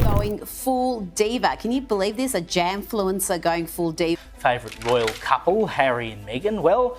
Going full diva. Can you believe this? A jamfluencer going full diva. Favourite royal couple, Harry and Meghan, well...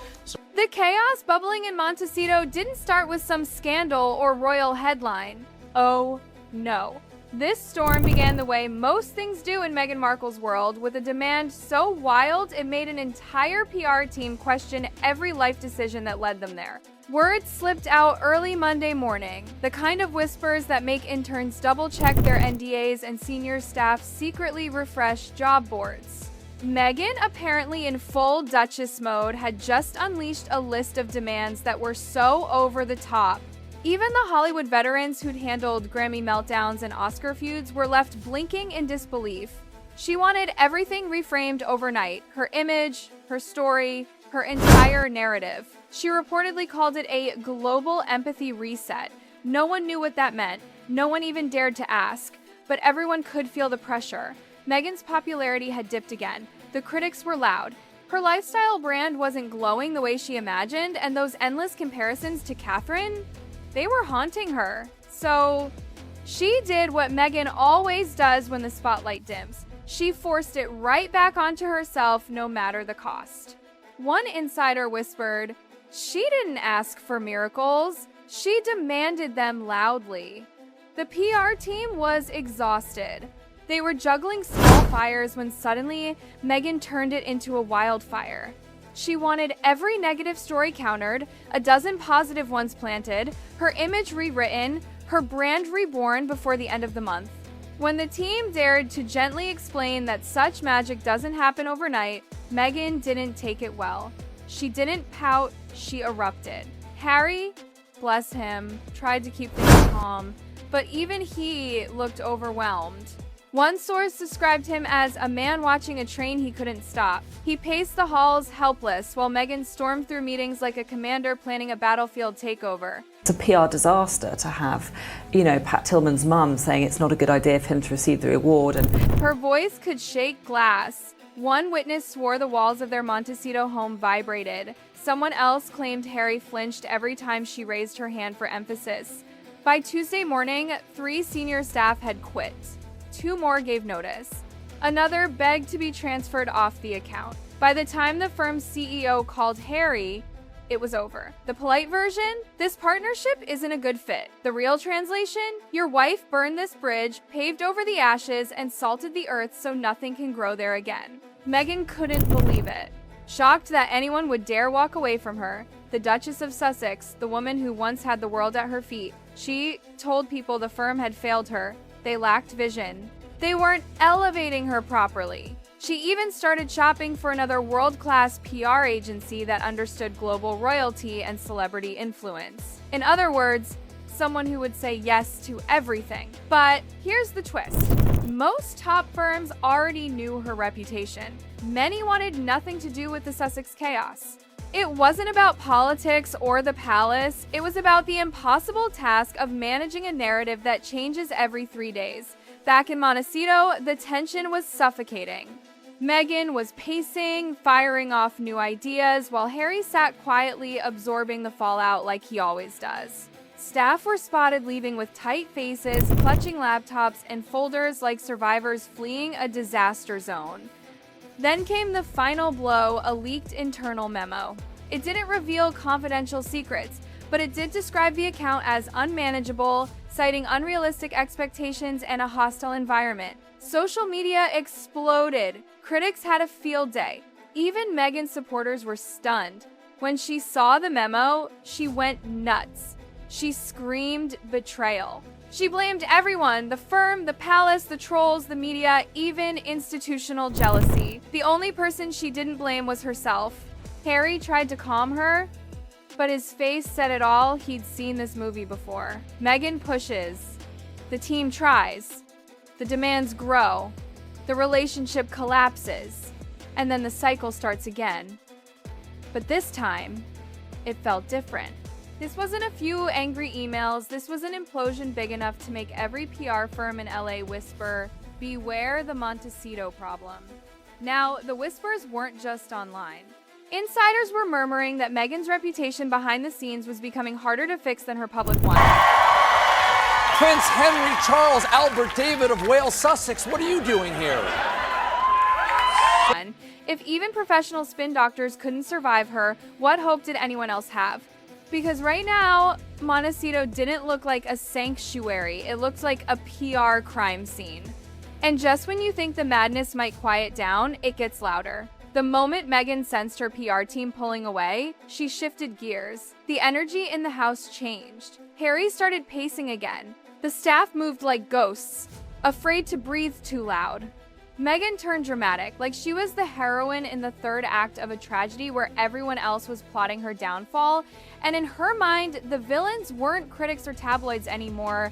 The chaos bubbling in Montecito didn't start with some scandal or royal headline. Oh, no. This storm began the way most things do in Meghan Markle's world, with a demand so wild it made an entire PR team question every life decision that led them there. Words slipped out early Monday morning, the kind of whispers that make interns double-check their NDAs and senior staff secretly refresh job boards. Meghan, apparently in full Duchess mode, had just unleashed a list of demands that were so over the top. Even the Hollywood veterans who'd handled Grammy meltdowns and Oscar feuds were left blinking in disbelief. She wanted everything reframed overnight: her image, her story, her entire narrative. She reportedly called it a global empathy reset. No one knew what that meant. No one even dared to ask. But everyone could feel the pressure. Meghan's popularity had dipped again. The critics were loud. Her lifestyle brand wasn't glowing the way she imagined, and those endless comparisons to Catherine, they were haunting her. So she did what Meghan always does when the spotlight dims. She forced it right back onto herself, no matter the cost. One insider whispered, "She didn't ask for miracles. She demanded them loudly." The PR team was exhausted. They were juggling small fires when suddenly Meghan turned it into a wildfire. She wanted every negative story countered, a dozen positive ones planted, her image rewritten, her brand reborn before the end of the month. When the team dared to gently explain that such magic doesn't happen overnight, Meghan didn't take it well. She didn't pout, she erupted. Harry, bless him, tried to keep things calm, but even he looked overwhelmed. One source described him as a man watching a train he couldn't stop. He paced the halls helpless, while Meghan stormed through meetings like a commander planning a battlefield takeover. It's a PR disaster to have, Pat Tillman's mum saying it's not a good idea for him to receive the award. And her voice could shake glass. One witness swore the walls of their Montecito home vibrated. Someone else claimed Harry flinched every time she raised her hand for emphasis. By Tuesday morning, 3 senior staff had quit. 2 more gave notice. Another begged to be transferred off the account. By the time the firm's CEO called Harry, it was over. The polite version: this partnership isn't a good fit. The real translation: your wife burned this bridge, paved over the ashes, and salted the earth so nothing can grow there again. Meghan couldn't believe it. Shocked that anyone would dare walk away from her, the Duchess of Sussex, the woman who once had the world at her feet, she told people the firm had failed her. They lacked vision. They weren't elevating her properly. She even started shopping for another world-class PR agency that understood global royalty and celebrity influence. In other words, someone who would say yes to everything. But here's the twist. Most top firms already knew her reputation. Many wanted nothing to do with the Sussex chaos. It wasn't about politics or the palace. It was about the impossible task of managing a narrative that changes every 3 days. Back in Montecito, the tension was suffocating. Meghan was pacing, firing off new ideas, while Harry sat quietly absorbing the fallout like he always does. Staff were spotted leaving with tight faces, clutching laptops, and folders like survivors fleeing a disaster zone. Then came the final blow, a leaked internal memo. It didn't reveal confidential secrets, but it did describe the account as unmanageable, citing unrealistic expectations and a hostile environment. Social media exploded. Critics had a field day. Even Meghan's supporters were stunned. When she saw the memo, she went nuts. She screamed betrayal. She blamed everyone: the firm, the palace, the trolls, the media, even institutional jealousy. The only person she didn't blame was herself. Harry tried to calm her, but his face said it all. He'd seen this movie before. Meghan pushes. The team tries. The demands grow. The relationship collapses. And then the cycle starts again. But this time, it felt different. This wasn't a few angry emails. This was an implosion big enough to make every PR firm in LA whisper, "Beware the Montecito problem." Now, the whispers weren't just online. Insiders were murmuring that Meghan's reputation behind the scenes was becoming harder to fix than her public one. Prince Henry Charles Albert David of Wales, Sussex, what are you doing here? If even professional spin doctors couldn't survive her, what hope did anyone else have? Because right now, Montecito didn't look like a sanctuary. It looked like a PR crime scene. And just when you think the madness might quiet down, it gets louder. The moment Meghan sensed her PR team pulling away, she shifted gears. The energy in the house changed. Harry started pacing again. The staff moved like ghosts, afraid to breathe too loud. Meghan turned dramatic, like she was the heroine in the third act of a tragedy where everyone else was plotting her downfall. And in her mind, the villains weren't critics or tabloids anymore.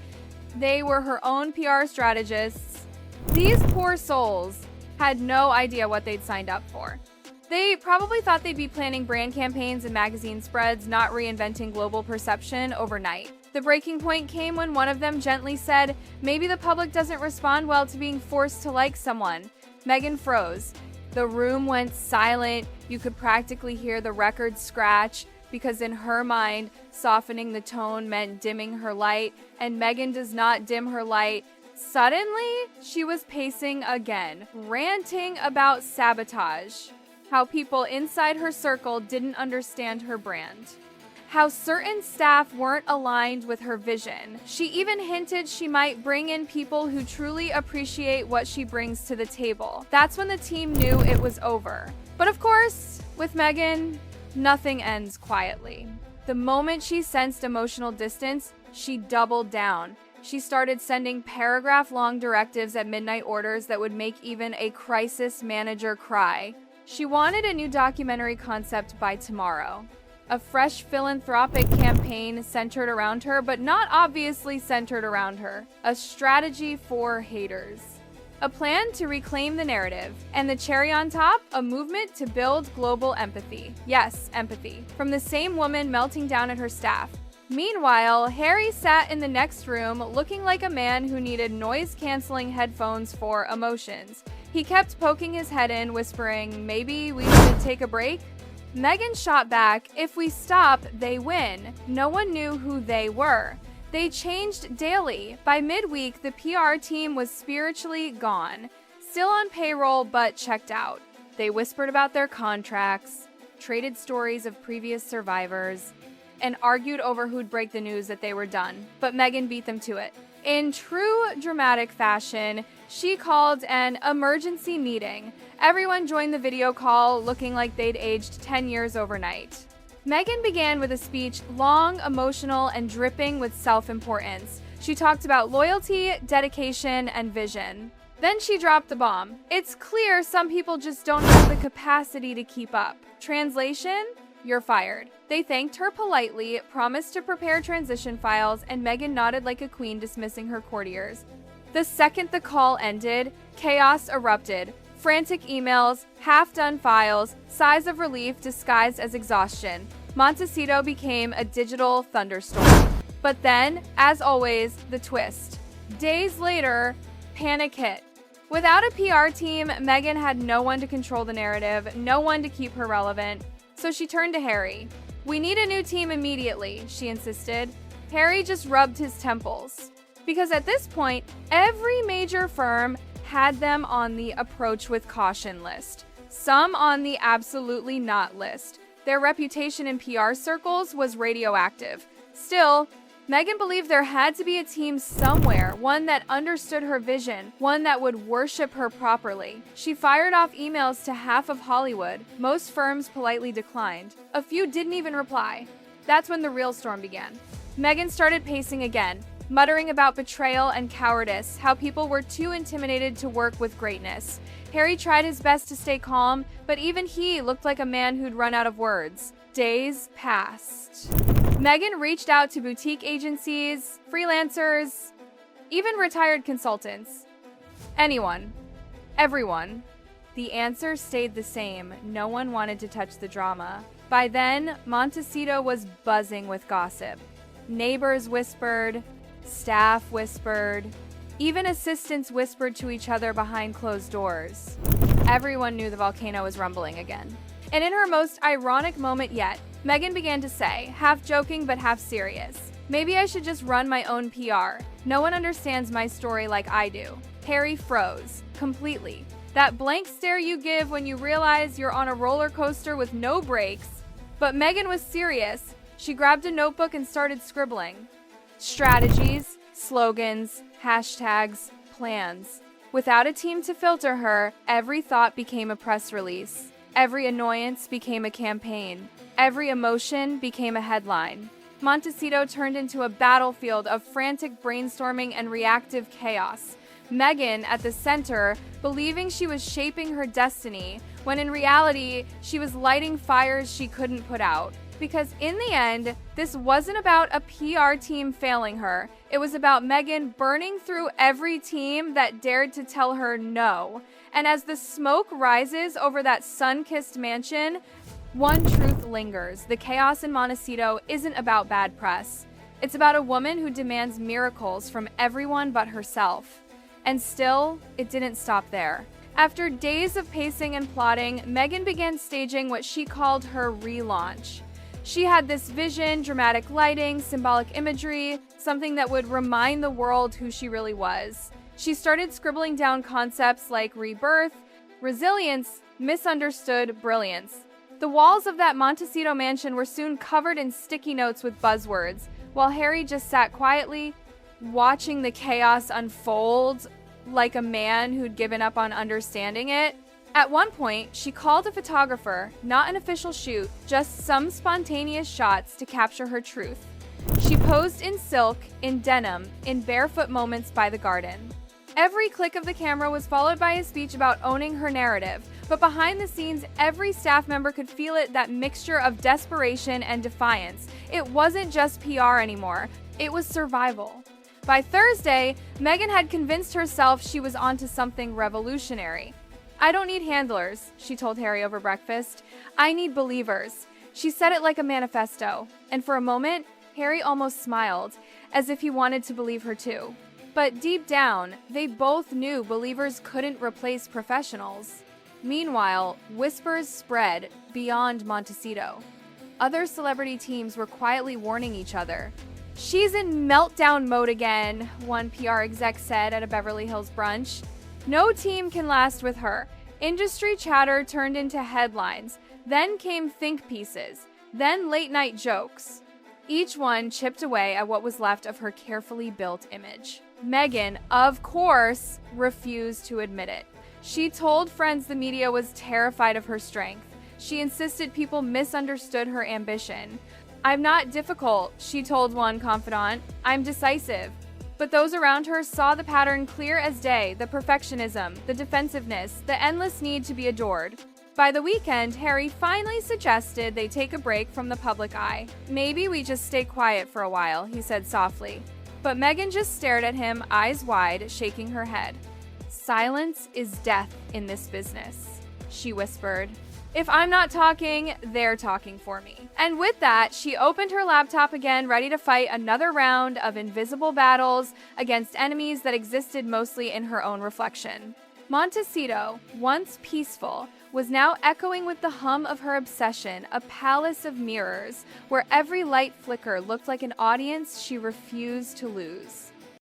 They were her own PR strategists. These poor souls had no idea what they'd signed up for. They probably thought they'd be planning brand campaigns and magazine spreads, not reinventing global perception overnight. The breaking point came when one of them gently said, "Maybe the public doesn't respond well to being forced to like someone." Meghan froze. The room went silent. You could practically hear the record scratch because in her mind, softening the tone meant dimming her light, and Meghan does not dim her light. Suddenly, she was pacing again, ranting about sabotage, how people inside her circle didn't understand her brand, how certain staff weren't aligned with her vision. She even hinted she might bring in people who truly appreciate what she brings to the table. That's when the team knew it was over. But of course, with Meghan, nothing ends quietly. The moment she sensed emotional distance, she doubled down. She started sending paragraph-long directives at midnight orders that would make even a crisis manager cry. She wanted a new documentary concept by tomorrow. A fresh philanthropic campaign centered around her, but not obviously centered around her. A strategy for haters. A plan to reclaim the narrative. And the cherry on top, a movement to build global empathy. Yes, empathy. From the same woman melting down at her staff. Meanwhile, Harry sat in the next room looking like a man who needed noise-canceling headphones for emotions. He kept poking his head in, whispering, "Maybe we should take a break?" Meghan shot back, "If we stop, they win." No one knew who they were. They changed daily. By midweek, the PR team was spiritually gone. Still on payroll, but checked out. They whispered about their contracts, traded stories of previous survivors, and argued over who'd break the news that they were done. But Meghan beat them to it. In true dramatic fashion, she called an emergency meeting. Everyone joined the video call looking like they'd aged 10 years overnight. Meghan began with a speech long, emotional, and dripping with self-importance. She talked about loyalty, dedication, and vision. Then she dropped the bomb. It's clear some people just don't have the capacity to keep up. Translation? You're fired. They thanked her politely, promised to prepare transition files, and Meghan nodded like a queen dismissing her courtiers. The second the call ended, chaos erupted. Frantic emails, half-done files, sighs of relief disguised as exhaustion. Montecito became a digital thunderstorm. But then, as always, the twist. Days later, panic hit. Without a PR team, Meghan had no one to control the narrative, no one to keep her relevant. So she turned to Harry. "We need a new team immediately," she insisted. Harry just rubbed his temples. Because at this point, every major firm had them on the approach with caution list. Some on the absolutely not list. Their reputation in PR circles was radioactive. Still, Meghan believed there had to be a team somewhere, one that understood her vision, one that would worship her properly. She fired off emails to half of Hollywood. Most firms politely declined. A few didn't even reply. That's when the real storm began. Meghan started pacing again, muttering about betrayal and cowardice, how people were too intimidated to work with greatness. Harry tried his best to stay calm, but even he looked like a man who'd run out of words. Days passed. Meghan reached out to boutique agencies, freelancers, even retired consultants. Anyone. Everyone. The answer stayed the same. No one wanted to touch the drama. By then, Montecito was buzzing with gossip. Neighbors whispered, staff whispered, even assistants whispered to each other behind closed doors. Everyone knew the volcano was rumbling again. And in her most ironic moment yet, Meghan began to say, half joking but half serious, Maybe I should just run my own PR. No one understands my story like I do. Harry froze, completely. That blank stare you give when you realize you're on a roller coaster with no brakes. But Meghan was serious. She grabbed a notebook and started scribbling. Strategies, slogans, hashtags, plans. Without a team to filter her, every thought became a press release. Every annoyance became a campaign. Every emotion became a headline. Montecito turned into a battlefield of frantic brainstorming and reactive chaos. Meghan at the center, believing she was shaping her destiny, when in reality, she was lighting fires she couldn't put out. Because in the end, this wasn't about a PR team failing her. It was about Meghan burning through every team that dared to tell her no. And as the smoke rises over that sun-kissed mansion, one truth lingers. The chaos in Montecito isn't about bad press. It's about a woman who demands miracles from everyone but herself. And still, it didn't stop there. After days of pacing and plotting, Meghan began staging what she called her relaunch. She had this vision, dramatic lighting, symbolic imagery, something that would remind the world who she really was. She started scribbling down concepts like rebirth, resilience, misunderstood brilliance. The walls of that Montecito mansion were soon covered in sticky notes with buzzwords, while Harry just sat quietly, watching the chaos unfold like a man who'd given up on understanding it. At one point, she called a photographer, not an official shoot, just some spontaneous shots to capture her truth. She posed in silk, in denim, in barefoot moments by the garden. Every click of the camera was followed by a speech about owning her narrative, but behind the scenes, every staff member could feel it, that mixture of desperation and defiance. It wasn't just PR anymore, it was survival. By Thursday, Meghan had convinced herself she was onto something revolutionary. "I don't need handlers," she told Harry over breakfast. "I need believers." She said it like a manifesto, and for a moment, Harry almost smiled, as if he wanted to believe her too. But deep down, they both knew believers couldn't replace professionals. Meanwhile, whispers spread beyond Montecito. Other celebrity teams were quietly warning each other. "She's in meltdown mode again," one PR exec said at a Beverly Hills brunch. "No team can last with her." Industry chatter turned into headlines. Then came think pieces. Then late-night jokes. Each one chipped away at what was left of her carefully built image. Meghan, of course, refused to admit it. She told friends the media was terrified of her strength. She insisted people misunderstood her ambition. "I'm not difficult," she told one confidant. "I'm decisive." But those around her saw the pattern clear as day, the perfectionism, the defensiveness, the endless need to be adored. By the weekend, Harry finally suggested they take a break from the public eye. "Maybe we just stay quiet for a while," he said softly. But Meghan just stared at him, eyes wide, shaking her head. "Silence is death in this business," she whispered. "If I'm not talking, they're talking for me." And with that, she opened her laptop again, ready to fight another round of invisible battles against enemies that existed mostly in her own reflection. Montecito, once peaceful, was now echoing with the hum of her obsession, a palace of mirrors, where every light flicker looked like an audience she refused to lose.